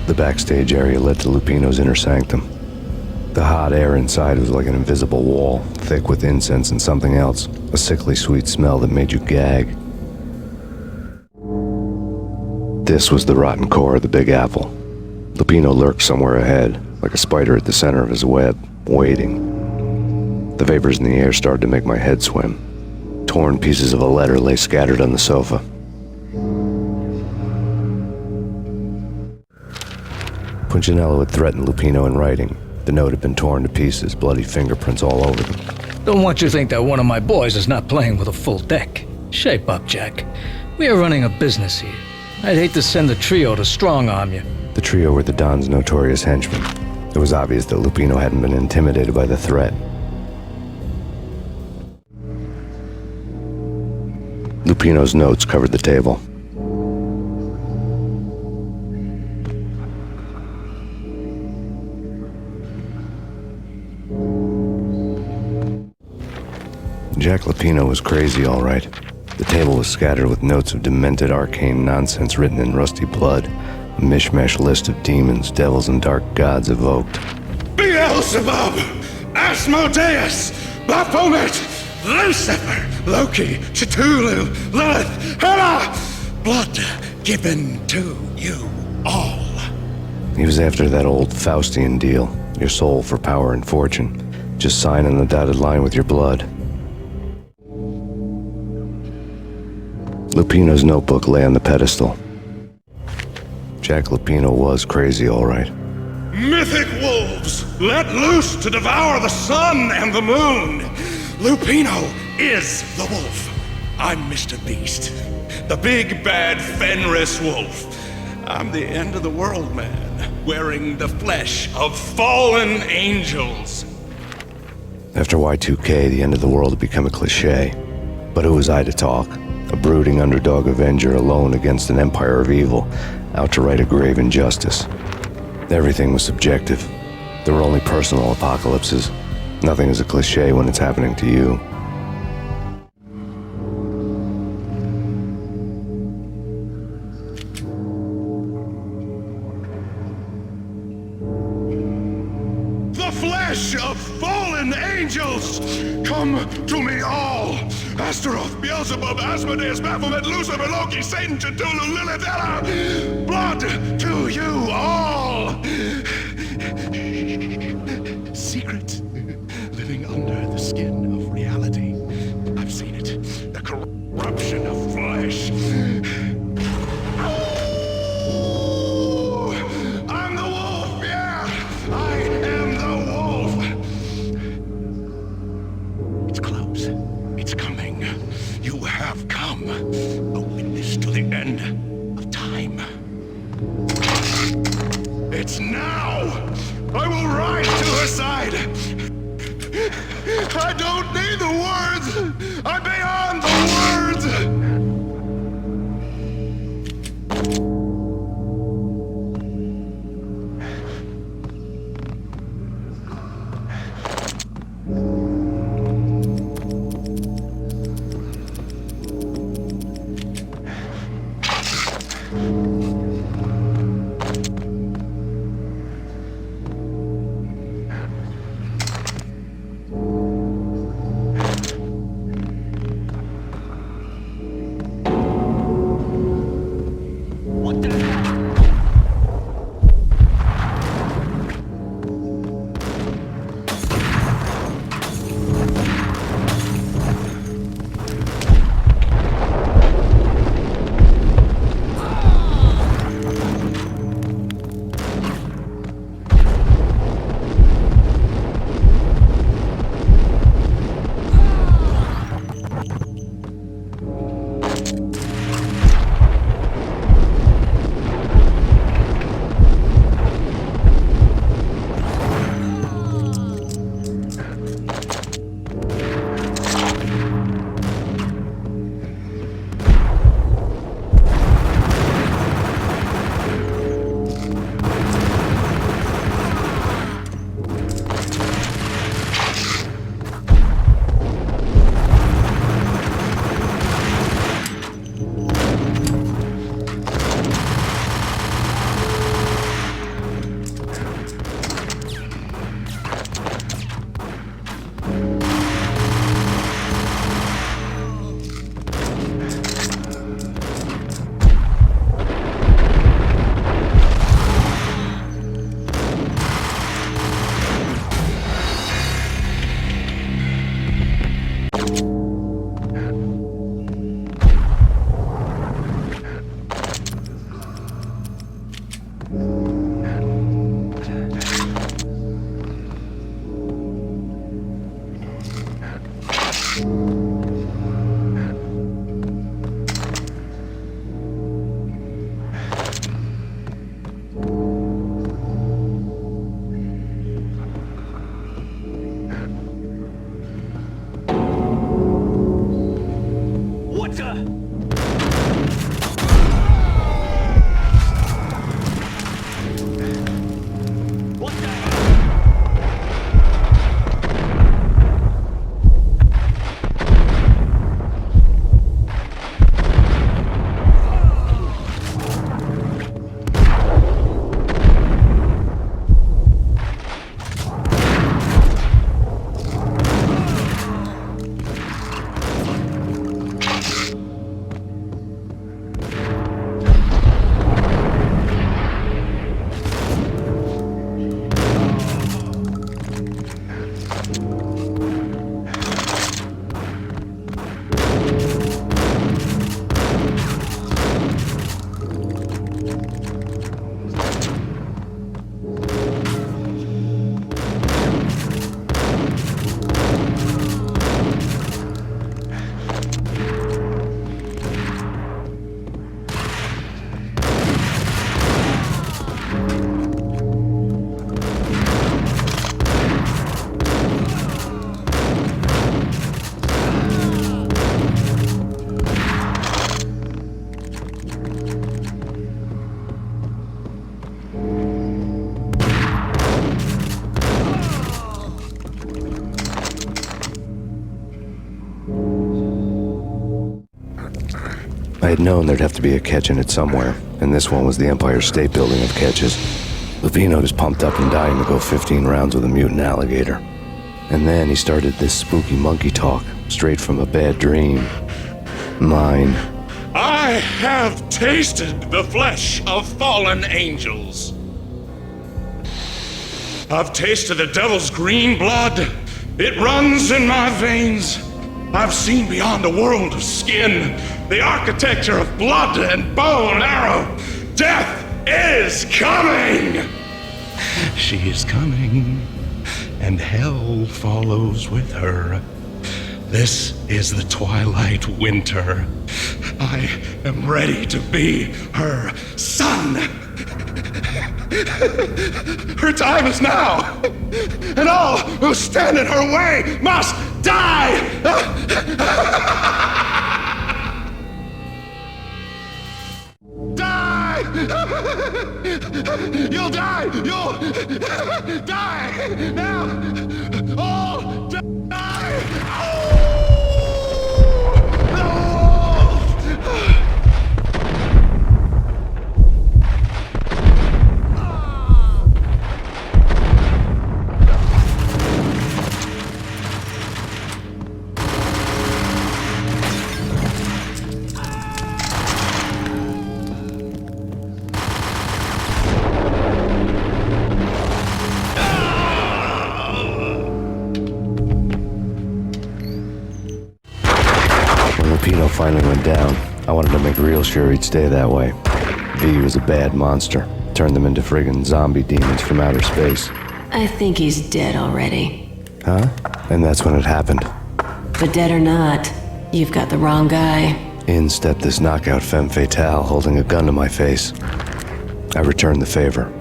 The backstage area led to Lupino's inner sanctum. The hot air inside was like an invisible wall, thick with incense and something else, a sickly sweet smell that made you gag. This was the rotten core of the Big Apple. Lupino lurked somewhere ahead, like a spider at the center of his web, waiting. The vapors in the air started to make my head swim. Torn pieces of a letter lay scattered on the sofa. Punchinello had threatened Lupino in writing. The note had been torn to pieces, bloody fingerprints all over them. Don't want you to think that one of my boys is not playing with a full deck. Shape up, Jack. We are running a business here. I'd hate to send the trio to strong-arm you. The trio were the Don's notorious henchmen. It was obvious that Lupino hadn't been intimidated by the threat. Lupino's notes covered the table. Jack Lupino was crazy, all right. The table was scattered with notes of demented arcane nonsense written in rusty blood, a mishmash list of demons, devils, and dark gods evoked. Beelzebub, Asmodeus, Baphomet, Lucifer, Loki, Cthulhu, Lilith, Hela, blood given to you all. He was after that old Faustian deal, your soul for power and fortune. Just sign on the dotted line with your blood. Lupino's notebook lay on the pedestal. Jack Lupino was crazy, all right. Mythic wolves, let loose to devour the sun and the moon. Lupino is the wolf. I'm Mr. Beast, the big bad Fenris wolf. I'm the end of the world man, wearing the flesh of fallen angels. After Y2K, the end of the world had become a cliche. But who was I to talk? A brooding underdog avenger alone against an empire of evil, out to right a grave injustice. Everything was subjective. There were only personal apocalypses. Nothing is a cliche when it's happening to you. The flesh of fallen angels, come to me all. Astaroth, Beelzebub, Asmodeus, Baphomet, Lucifer, Loki, Satan, Cthulhu, Lilith, Hela. Blood to you all. Secret, living under the skin of reality. I've seen it. The corruption of flesh. I'm the wolf, yeah. I am the wolf. It's close. It's coming. You have come. A witness to the end of time. It's now. I will rise to her side. I don't need the words. I'm beyond the words. had known there'd have to be a catch in it somewhere, and this one was the Empire State Building of catches. Lupino was pumped up and dying to go 15 rounds with a mutant alligator. And then he started this spooky monkey talk, straight from a bad dream. Mine. I have tasted the flesh of fallen angels. I've tasted the devil's green blood. It runs in my veins. I've seen beyond a world of skin, the architecture of blood and bow and arrow. Death is coming! She is coming, and hell follows with her. This is the twilight winter. I am ready to be her son. Her time is now, and all who stand in her way must die! Die! You'll die! You'll die! Now! All die! Lupino finally went down. I wanted to make real sure he'd stay that way. V was a bad monster. Turned them into friggin' zombie demons from outer space. I think he's dead already. Huh? And that's when it happened. But dead or not, you've got the wrong guy. In stepped this knockout femme fatale holding a gun to my face. I returned the favor.